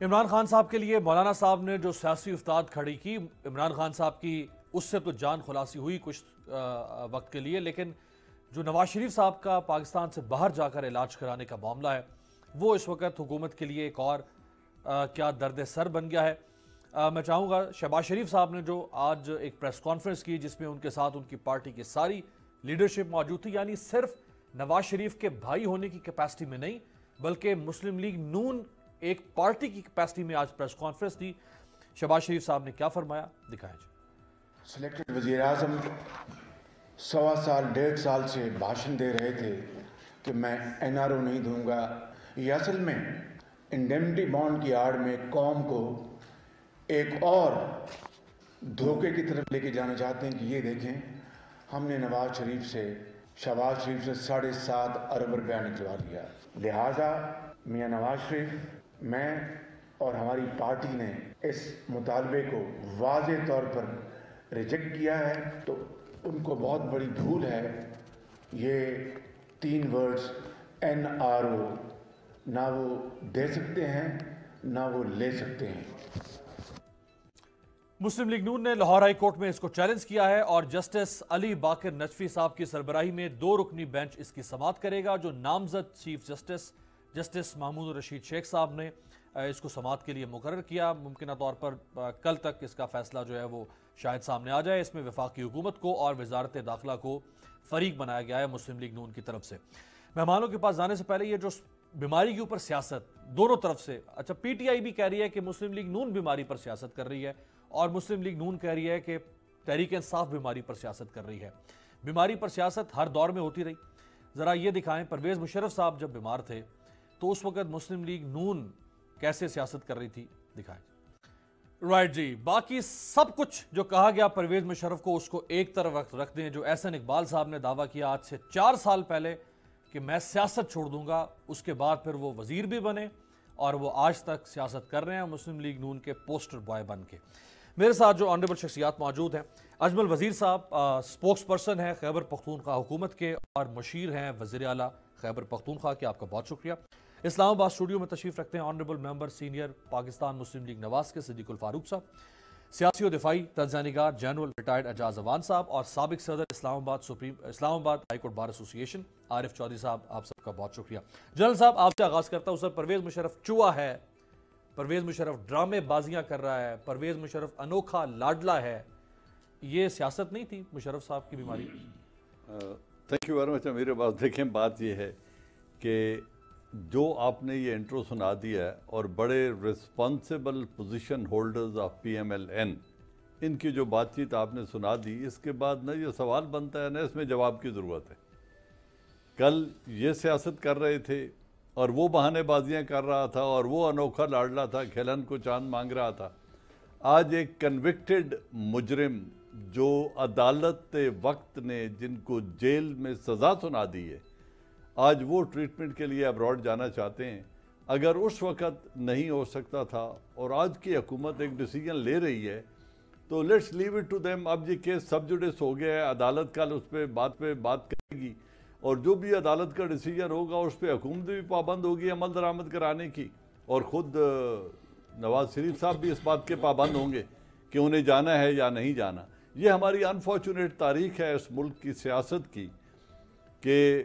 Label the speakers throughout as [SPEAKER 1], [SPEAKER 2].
[SPEAKER 1] عمران خان صاحب کے لیے مولانا صاحب نے جو سیاسی افتاد کھڑی کی، عمران خان صاحب کی اس سے تو جان خلاصی ہوئی کچھ وقت کے لیے، لیکن جو نواز شریف صاحب کا پاکستان سے باہر جا کر علاج کرانے کا معاملہ ہے وہ اس وقت حکومت کے لیے ایک اور کیا درد سر بن گیا ہے۔ میں چاہوں گا شہباز شریف صاحب نے جو آج ایک پریس کانفرنس کی جس میں ان کے ساتھ ان کی پارٹی کی ساری لیڈرشپ موجود تھی، یعنی صرف نواز شریف کے بھائی ہونے کی کیپیسٹی میں نہیں بلکہ مسلم لیگ نون ایک پارٹی کی کیپیسٹی میں آج پریس کانفرنس تھی۔ شہباز شریف صاحب نے کیا فرمایا، دکھائیں جی۔
[SPEAKER 2] سلیکٹڈ وزیر اعظم 1.25 سال 1.5 سال سے بھاشن دے رہے تھے کہ میں NRO نہیں دوں گا۔ یہ اصل میں انڈیمنٹی بانڈ کی آڑ میں قوم کو ایک اور دھوکے کی طرف لے کے جانا چاہتے ہیں کہ یہ دیکھیں ہم نے نواز شریف سے شہباز شریف سے 7.5 ارب روپیہ نکلوا لیا، لہٰذا میاں نواز شریف، میں اور ہماری پارٹی نے اس مطالبے کو واضح طور پر ریجیکٹ کیا ہے۔ تو ان کو بہت بڑی بھول ہے یہ 3 ورڈز NRO، نہ وہ دے سکتے ہیں نہ وہ لے سکتے ہیں۔
[SPEAKER 1] مسلم لیگ نون نے لاہور ہائی کورٹ میں اس کو چیلنج کیا ہے اور جسٹس علی باقر نجفی صاحب کی سربراہی میں 2 رکنی بینچ اس کی سماعت کرے گا۔ جو نامزد چیف جسٹس محمود رشید شیخ صاحب نے اس کو سماعت کے لیے مقرر کیا۔ ممکنہ طور پر کل تک اس کا فیصلہ جو ہے وہ شاید سامنے آ جائے۔ اس میں وفاقی حکومت کو اور وزارت داخلہ کو فریق بنایا گیا ہے مسلم لیگ نون کی طرف سے۔ مہمانوں کے پاس جانے سے پہلے یہ جو بیماری کے اوپر سیاست دونوں طرف سے، اچھا PTI بھی کہہ رہی ہے کہ مسلم لیگ نون بیماری پر سیاست کر رہی ہے اور مسلم لیگ نون کہہ رہی ہے کہ تحریک انصاف بیماری پر سیاست کر رہی ہے۔ بیماری پر سیاست ہر دور میں ہوتی رہی۔ ذرا یہ دکھائیں پرویز مشرف صاحب جب بیمار تھے تو اس وقت مسلم لیگ نون کیسے سیاست کر رہی تھی، دکھائیں۔ رائٹ جی، باقی سب کچھ جو کہا گیا پرویز مشرف کو اس کو ایک طرف رکھ دیں۔ جو احسن اقبال صاحب نے دعویٰ کیا آج سے 4 سال پہلے کہ میں سیاست چھوڑ دوں گا، اس کے بعد پھر وہ وزیر بھی بنے اور وہ آج تک سیاست کر رہے ہیں مسلم لیگ نون کے پوسٹر بوائے بن کے۔ میرے ساتھ جو آنریبل شخصیات موجود ہیں، اجمل وزیر صاحب سپوکس پرسن ہیں خیبر پختونخوا حکومت کے اور مشیر ہیں وزیر اعلیٰ خیبر پختونخوا کے، آپ کا بہت شکریہ۔ اسلام آباد اسٹوڈیو میں تشریف رکھتے ہیں آنریبل ممبر سینئر پاکستان مسلم لیگ نواز کے صدیق الفاروق صاحب، سیاسی و دفاعی تجزیہ نگار جنرل ریٹائرڈ اعجاز اوان صاحب اور سابق صدر اسلام آباد ہائی کورٹ بار ایسوسی ایشن عارف چودھری صاحب، آپ سب کا بہت شکریہ۔ جنرل صاحب آپ سے آغاز کرتا ہوں سر، پرویز مشرف چوہا ہے، پرویز مشرف ڈرامے بازیاں کر رہا ہے، پرویز مشرف انوکھا لاڈلا ہے، یہ سیاست نہیں تھی مشرف صاحب کی بیماری؟
[SPEAKER 3] Thank you very much. میرے پاس دیکھیں بات یہ ہے کہ جو آپ نے یہ انٹرو سنا دیا ہے اور بڑے responsible position holders of PMLN ان کی جو بات چیت آپ نے سنا دی، اس کے بعد نہ یہ سوال بنتا ہے نہ اس میں جواب کی ضرورت ہے۔ کل یہ سیاست کر رہے تھے اور وہ بہانے بازیاں کر رہا تھا اور وہ انوکھا لاڈلا تھا، کھیلن کو چاند مانگ رہا تھا۔ آج ایک کنوکٹڈ مجرم جو عدالت وقت نے جن کو جیل میں سزا سنا دی ہے، آج وہ ٹریٹمنٹ کے لیے ابراڈ جانا چاہتے ہیں۔ اگر اس وقت نہیں ہو سکتا تھا اور آج کی حکومت ایک ڈیسیجن لے رہی ہے تو let's leave it to them. اب یہ کیس سب جوڈس ہو گیا ہے، عدالت کل اس پہ بات کرے گی اور جو بھی عدالت کا ڈیسیجن ہوگا اس پہ حکومت بھی پابند ہوگی عمل درآمد کرانے کی، اور خود نواز شریف صاحب بھی اس بات کے پابند ہوں گے کہ انہیں جانا ہے یا نہیں جانا۔ یہ ہماری انفارچونیٹ تاریخ ہے اس ملک کی سیاست کی کہ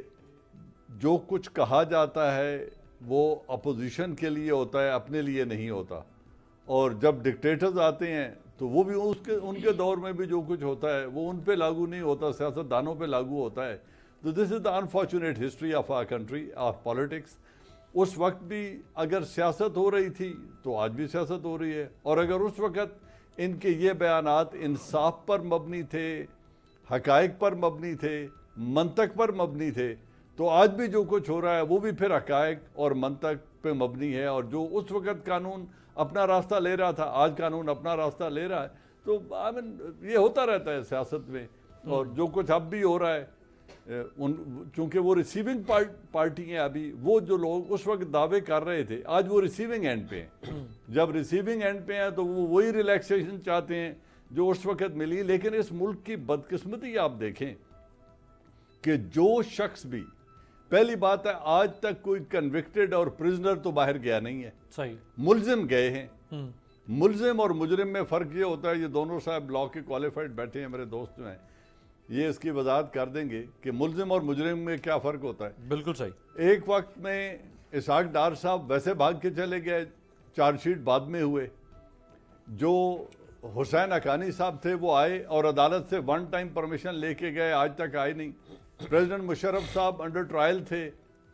[SPEAKER 3] جو کچھ کہا جاتا ہے وہ اپوزیشن کے لیے ہوتا ہے، اپنے لیے نہیں ہوتا، اور جب ڈکٹیٹرز آتے ہیں تو وہ بھی ان کے دور میں بھی جو کچھ ہوتا ہے وہ ان پہ لاگو نہیں ہوتا، سیاست دانوں پہ لاگو ہوتا ہے۔ تو this is the unfortunate history of our country, of politics. اس وقت بھی اگر سیاست ہو رہی تھی تو آج بھی سیاست ہو رہی ہے، اور اگر اس وقت ان کے یہ بیانات انصاف پر مبنی تھے، حقائق پر مبنی تھے، منطق پر مبنی تھے، تو آج بھی جو کچھ ہو رہا ہے وہ بھی پھر حقائق اور منطق پہ مبنی ہے۔ اور جو اس وقت قانون اپنا راستہ لے رہا تھا آج قانون اپنا راستہ لے رہا ہے۔ تو یہ ہوتا رہتا ہے سیاست میں، اور جو کچھ اب بھی ہو رہا ہے چونکہ وہ ریسیونگ پارٹی ہیں، ابھی وہ جو لوگ اس وقت دعوے کر رہے تھے آج وہ ریسیونگ اینڈ پہ ہیں۔ جب ریسیونگ اینڈ پہ ہیں تو وہ وہی ریلیکسیشن چاہتے ہیں جو اس وقت ملی۔ لیکن اس ملک کی بدقسمتی آپ دیکھیں کہ جو شخص بھی पहली बात है आज तक कोई कन्विक्टेड और प्रिजनर तो बाहर गया नहीं है,
[SPEAKER 1] सही,
[SPEAKER 3] मुलजिम गए हैं। मुलजिम और मुजरिम में फ़र्क ये होता है, ये दोनों साहब लॉ के क्वालिफाइड बैठे हैं, मेरे दोस्त जो हैं ये इसकी वजाहत कर देंगे कि मुलजिम और मुजरिम में क्या फ़र्क होता है।
[SPEAKER 1] बिल्कुल सही।
[SPEAKER 3] एक वक्त में इसहाक डार साहब वैसे भाग के चले गए, चार्जशीट बाद में हुए। जो हुसैन हकानी साहब थे वो आए और अदालत से वन टाइम परमिशन लेके गए, आज तक आए नहीं। प्रेसिडेंट मुशर्रफ साहब अंडर ट्रायल थे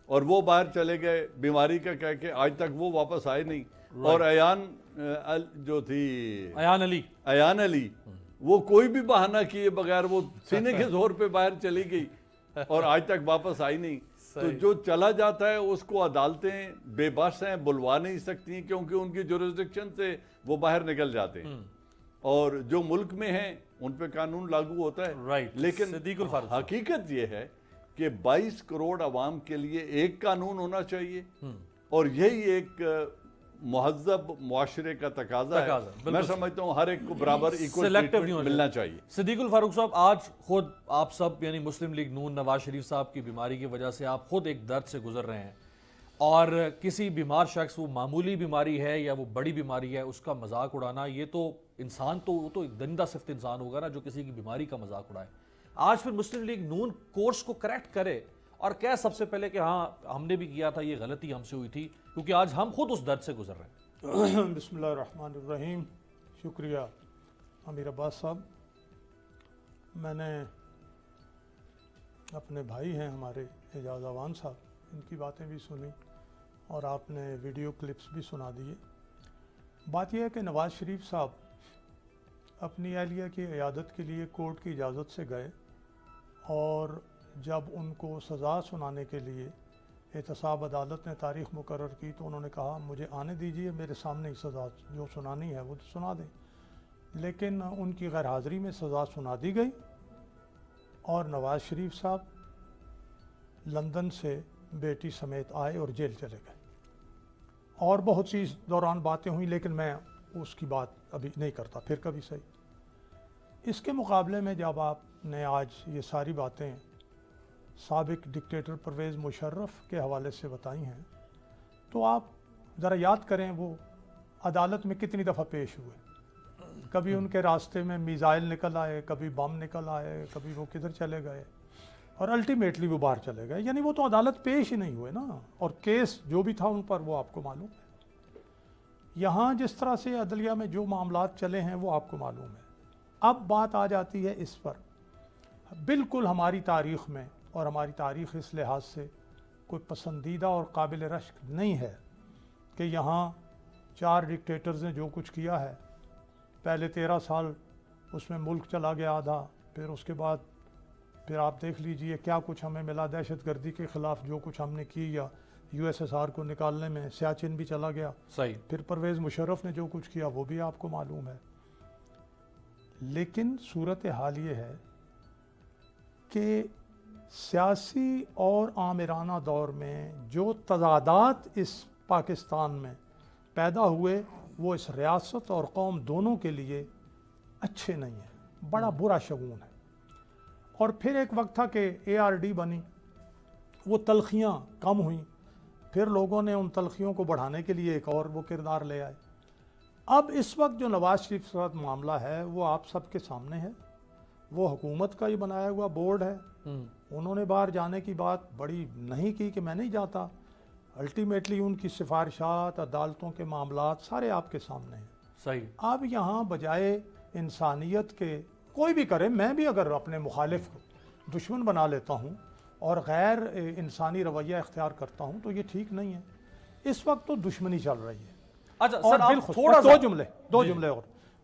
[SPEAKER 3] और वो बाहर चले गए बीमारी का कह के, आज तक वो वापस आए नहीं। और अयान जो थी अयान अली वो कोई भी बहाना किए बगैर वो सीने के जोर पे बाहर चली गई और आज तक वापस आई नहीं। तो जो चला जाता है उसको अदालतें बेबस हैं, बुलवा नहीं सकती क्योंकि उनकी जुरिस्डिक्शन से वो बाहर निकल जाते हैं। और जो मुल्क में हैं उन पे कानून लागू होता है। लेकिन हकीकत ये है कि 22 करोड़ अवाम के लिए एक कानून होना चाहिए और यही एक मुहज़्ज़ब मुआशरे का तकाजा है। मैं समझता हूँ हर एक को बराबर इक्वल ट्रीटमेंट मिलना चाहिए।
[SPEAKER 1] सिद्दीकुल फारूक साहब, आज खुद आप सब यानी मुस्लिम लीग नून नवाज शरीफ साहब की बीमारी की वजह से आप खुद एक दर्द से गुजर रहे हैं और किसी बीमार शख्स, वो मामूली बीमारी है या वो बड़ी बीमारी है, उसका मजाक उड़ाना, ये तो इंसान तो वो तो एक दरिंदा सिफ्त इंसान होगा ना जो किसी की बीमारी का मजाक उड़ाए। आज फिर मुस्लिम लीग नून कोर्स को करेक्ट करे और कह सबसे पहले कि हाँ हमने भी किया था, ये गलती हमसे हुई थी, क्योंकि आज हम खुद उस दर्द से गुजर रहे हैं।
[SPEAKER 4] बिस्मिल्लाहिर्रहमानिर्रहीम। शुक्रिया अमीर अब्बास साहब। मैंने अपने भाई हैं हमारे एजाज अवान साहब, इनकी बातें भी सुनी और आपने वीडियो क्लिप्स भी सुना दिए। बात यह है कि नवाज शरीफ साहब अपनी अहलिया की इयादत के लिए कोर्ट की इजाज़त से गए और जब उनको सज़ा सुनाने के लिए एहतसाब अदालत ने तारीख़ मुकर्रर की तो उन्होंने कहा मुझे आने दीजिए, मेरे सामने ही सज़ा जो सुनानी है वो तो सुना दें। लेकिन उनकी गैर हाज़िरी में सज़ा सुना दी गई और नवाज़ शरीफ साहब लंदन से बेटी समेत आए और जेल चले गए। और बहुत सी इस दौरान बातें हुई लेकिन मैं उसकी बात अभी नहीं करता, फिर कभी सही। इसके मुकाबले में जब आपने आज ये सारी बातें साबिक डिक्टेटर परवेज़ मुशर्रफ के हवाले से बताई हैं तो आप ज़रा याद करें वो अदालत में कितनी दफ़ा पेश हुए। कभी उनके रास्ते में मिसाइल निकल आए, कभी बम निकल आए, कभी वो किधर चले गए और अल्टीमेटली वो बाहर चले गए। यानी वो तो अदालत पेश ही नहीं हुए ना, और केस जो भी था उन पर वो आपको मालूम है। यहाँ जिस तरह से अदलिया में जो मामलात चले हैं वो आपको मालूम है। अब बात आ जाती है इस पर, बिल्कुल हमारी तारीख़ में, और हमारी तारीख़ इस लिहाज से कोई पसंदीदा और काबिल रश्क नहीं है कि यहाँ 4 डिक्टेटर्स ने जो कुछ किया है, पहले 13 साल उसमें मुल्क चला गया आधा, फिर उसके बाद फिर आप देख लीजिए क्या कुछ हमें मिला, दहशत गर्दी के ख़िलाफ़ जो कुछ हमने की या USSR को निकालने में सियाचिन भी चला गया,
[SPEAKER 1] सही।
[SPEAKER 4] फिर परवेज़ मुशर्रफ ने जो कुछ किया वो भी आपको मालूम है। लेकिन सूरत हाल ये है कि सियासी और आमिराना दौर में जो तज़ादात इस पाकिस्तान में पैदा हुए वो इस रियासत और कौम दोनों के लिए अच्छे नहीं हैं, बड़ा बुरा शगुन है। और फिर एक वक्त था कि ARD बनी, वो तलखियाँ कम हुई, फिर लोगों ने उन तलखियों को बढ़ाने के लिए एक और वो किरदार ले आए। अब इस वक्त जो नवाज शरीफ के साथ मामला है वो आप सबके सामने है। वो हुकूमत का ही बनाया हुआ बोर्ड है, उन्होंने बाहर जाने की बात बड़ी नहीं की कि मैं नहीं जाता। अल्टीमेटली उनकी सिफारिशात, अदालतों के मामलात सारे आपके सामने हैं।
[SPEAKER 1] सही।
[SPEAKER 4] अब यहाँ बजाय इंसानियत के कोई भी करे, मैं भी अगर अपने मुखालिफ दुश्मन बना लेता हूँ और गैर इंसानी रवैया इख्तियार करता हूँ तो ये ठीक नहीं है। इस वक्त तो दुश्मनी चल रही है।
[SPEAKER 1] अच्छा
[SPEAKER 4] और
[SPEAKER 1] सर, आप थोड़ा
[SPEAKER 4] दो जुमले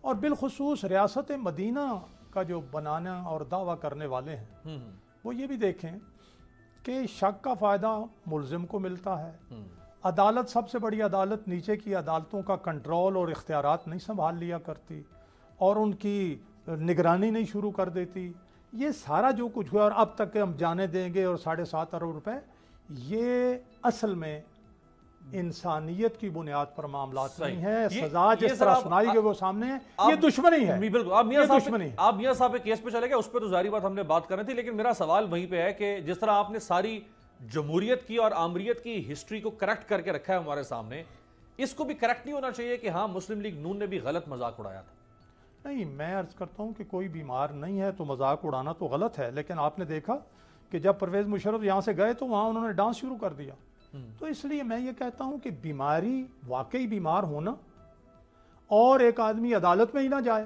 [SPEAKER 4] और बिलखुसूस रियासत मदीना का जो बनाना और दावा करने वाले हैं वो ये भी देखें कि शक का फ़ायदा मुल्ज़िम को मिलता है। अदालत, सबसे बड़ी अदालत, नीचे की अदालतों का कंट्रोल और इख्तियारात नहीं संभाल लिया करती और उनकी निगरानी नहीं शुरू कर देती। ये सारा जो कुछ हुआ और अब तक के हम जाने देंगे और 7.5 अरब रुपए, ये असल में इंसानियत की बुनियाद पर मामलात नहीं है। सजा जिस तरह सुनाई गई वो सामने है, ये दुश्मनी है।
[SPEAKER 1] बिल्कुल। आप मियां साहब के केस पे चले गए, उस पर तो जारी बात हमने बात करनी थी, लेकिन मेरा सवाल वहीं पे है कि जिस तरह आपने सारी जमहूरियत की और आमरीत की हिस्ट्री को करेक्ट करके रखा है हमारे सामने, इसको भी करेक्ट नहीं होना चाहिए कि हाँ मुस्लिम लीग नून ने भी गलत मजाक उड़ाया था?
[SPEAKER 4] नहीं, मैं अर्ज करता हूँ कि कोई बीमार नहीं है तो मजाक उड़ाना तो गलत है, लेकिन आपने देखा कि जब परवेज़ मुशर्रफ यहाँ से गए तो वहाँ उन्होंने डांस शुरू कर दिया। तो इसलिए मैं ये कहता हूँ कि बीमारी, वाकई बीमार होना और एक आदमी अदालत में ही ना जाए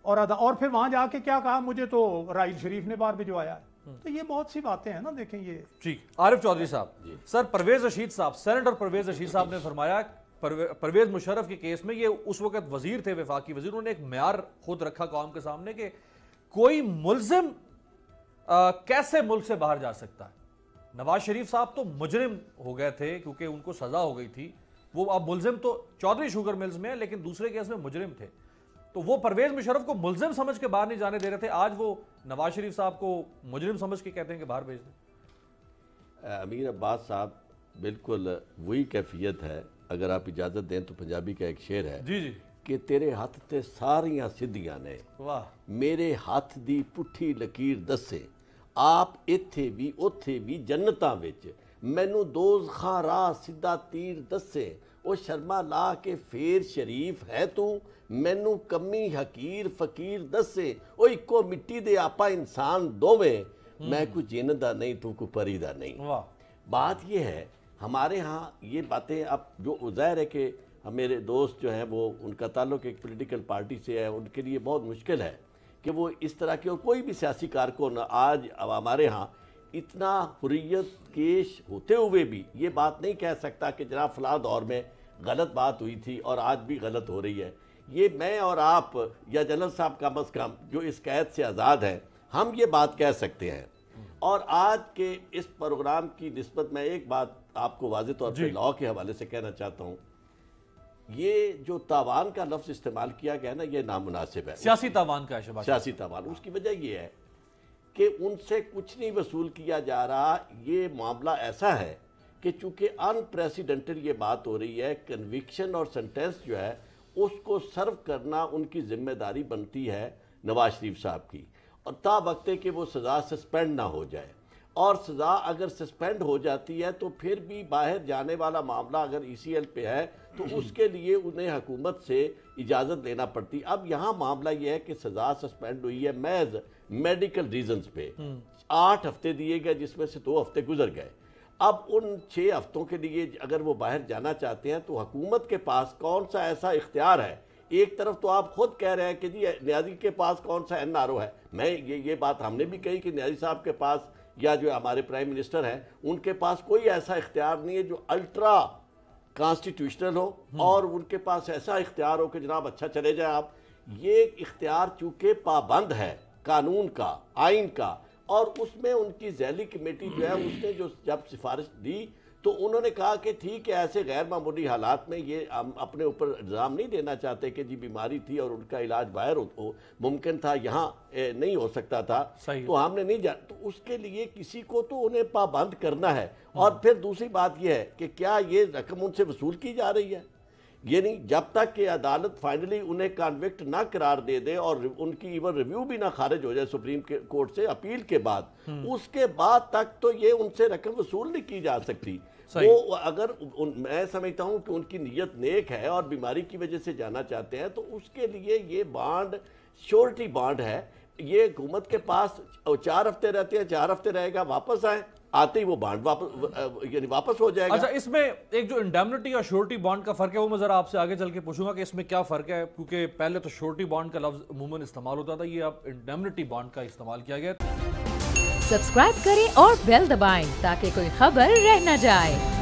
[SPEAKER 4] और फिर वहाँ जाके क्या कहा, मुझे तो राइल शरीफ ने बाहर भिजवाया है, तो ये बहुत सी बातें हैं ना। देखें ये
[SPEAKER 1] ठीक, आरिफ चौधरी साहब, सर परवेज रशीद साहब, सेनेटर परवेज रशीद साहब ने फरमाया परवेज मुशर्रफ के केस में, ये उस वक्त वजीर थे, वफाकी वजीर, उन्होंने एक म्यार खुद रखा कौम के सामने कि कोई मुल्जिम कैसे मुल्क से बाहर जा सकता है। नवाज शरीफ साहब तो मुजरिम हो गए थे क्योंकि उनको सजा हो गई थी, वो अब मुल्जिम तो चौधरी शुगर मिल्स में है लेकिन दूसरे केस में मुजरिम थे, तो वो परवेज मुशर्रफ को मुल्जिम समझ के बाहर नहीं जाने दे रहे थे, आज वो नवाज शरीफ साहब को मुजरिम समझ के कहते हैं कि बाहर भेज दें।
[SPEAKER 5] अमीर अब्बास साहब, बिल्कुल वही कैफियत है। अगर आप इजाज़त दें तो पंजाबी का एक शेर है
[SPEAKER 1] जी जी,
[SPEAKER 5] कि तेरे हथ ते सारियां सिद्धियां ने,
[SPEAKER 1] वाह,
[SPEAKER 5] मेरे हथ दी पुट्ठी लकीर दसे, आप इत्थे भी उत्थे भी जन्नतां विच, मैनू दोज़खां राह सिद्धा तीर दसे, ओ शर्मा ला के फेर शरीफ है तू, मैनू कमी हकीर फकीर दसे, ओ इक्को मिट्टी दे आपा इंसान दोवे, मैं कोई जिन्न दा नहीं तू कोई परी दा नहीं।
[SPEAKER 1] वाह।
[SPEAKER 5] बात ये है हमारे यहाँ ये बातें, अब जो ज़ाहिर है कि मेरे दोस्त जो हैं वो, उनका ताल्लुक एक पॉलिटिकल पार्टी से है, उनके लिए बहुत मुश्किल है कि वो इस तरह के, और कोई भी सियासी कारकुन आज अब हमारे यहाँ इतना हुर्रियत केश होते हुए भी ये बात नहीं कह सकता कि जनाब फलां दौर में गलत बात हुई थी और आज भी गलत हो रही है। ये मैं और आप या जनरल साहब कम अज़ कम जो इस कैद से आज़ाद हैं, हम ये बात कह सकते हैं। और आज के इस प्रोग्राम की निस्बत में एक बात आपको वाज़ेह तौर पर लॉ के हवाले से कहना चाहता हूँ, ये जो तावान का लफ्ज़ इस्तेमाल किया गया ना, ये नामुनासिब है।
[SPEAKER 1] सियासी तावान का है,
[SPEAKER 5] सियासी तावान, उसकी वजह ये है कि उनसे कुछ नहीं वसूल किया जा रहा। ये मामला ऐसा है कि चूँकि अनप्रेसिडेंटेड ये बात हो रही है, कन्विक्शन और सेंटेंस जो है उसको सर्व करना उनकी जिम्मेदारी बनती है नवाज शरीफ साहब की, और ता वक्त कि वो सज़ा सस्पेंड ना हो जाए। और सज़ा अगर सस्पेंड हो जाती है तो फिर भी बाहर जाने वाला मामला अगर ECL पे है तो उसके लिए उन्हें हुकूमत से इजाज़त लेना पड़ती। अब यहाँ मामला ये है कि सज़ा सस्पेंड हुई है महज मेडिकल रीजंस पे, 8 हफ्ते दिए गए जिसमें से 2 हफ्ते गुजर गए। अब उन 6 हफ्तों के लिए अगर वो बाहर जाना चाहते हैं तो हुकूमत के पास कौन सा ऐसा इख्तियार है? एक तरफ तो आप खुद कह रहे हैं कि जी न्याजी के पास कौन सा NRO है। मैं ये बात हमने भी कही कि न्याजी साहब के पास या जो हमारे प्राइम मिनिस्टर हैं उनके पास कोई ऐसा इख्तियार नहीं है जो अल्ट्रा कॉन्स्टिट्यूशनल हो, और उनके पास ऐसा इख्तियार हो कि जनाब अच्छा चले जाए आप। ये इख्तियार चूँकि पाबंद है कानून का, आइन का, और उसमें उनकी ज़ैली कमेटी जो है उसने जो जब सिफारिश दी तो उन्होंने कहा कि ठीक है, ऐसे गैर मामूली हालात में ये हम अपने ऊपर इल्ज़ाम नहीं देना चाहते कि जी बीमारी थी और उनका इलाज बाहर हो मुमकिन था, यहाँ नहीं हो सकता था, तो हमने नहीं तो उसके लिए किसी को तो उन्हें पाबंद करना है। और फिर दूसरी बात यह है कि क्या ये रकम उनसे वसूल की जा रही है? ये नहीं, जब तक कि अदालत फाइनली उन्हें कन्विक्ट ना करार दे दे और उनकी इवन रिव्यू भी ना खारिज हो जाए सुप्रीम कोर्ट से अपील के बाद, उसके बाद तक तो ये उनसे रकम वसूल नहीं की जा सकती। वो अगर मैं समझता हूँ कि उनकी नीयत नेक है और बीमारी की वजह से जाना चाहते हैं तो उसके लिए ये बॉन्ड श्योरिटी बॉन्ड है। ये हुकूमत के पास 4 हफ्ते रहते हैं, 4 हफ्ते रहेगा, वापस आए, आते ही वो बॉन्ड वापस हो जाएगा।
[SPEAKER 1] अच्छा, इसमें एक जो इंडेमनिटी और श्योरिटी बॉन्ड का फर्क है वो मैं जरा आपसे आगे चल के पूछूंगा कि इसमें क्या फर्क है, क्योंकि पहले तो श्योरिटी बॉन्ड का लफ्ज अमूमन इस्तेमाल होता था, ये अब इंडेमनिटी बॉन्ड का इस्तेमाल किया गया।
[SPEAKER 6] सब्सक्राइब करें और बेल दबाएं ताकि कोई खबर रह न जाए।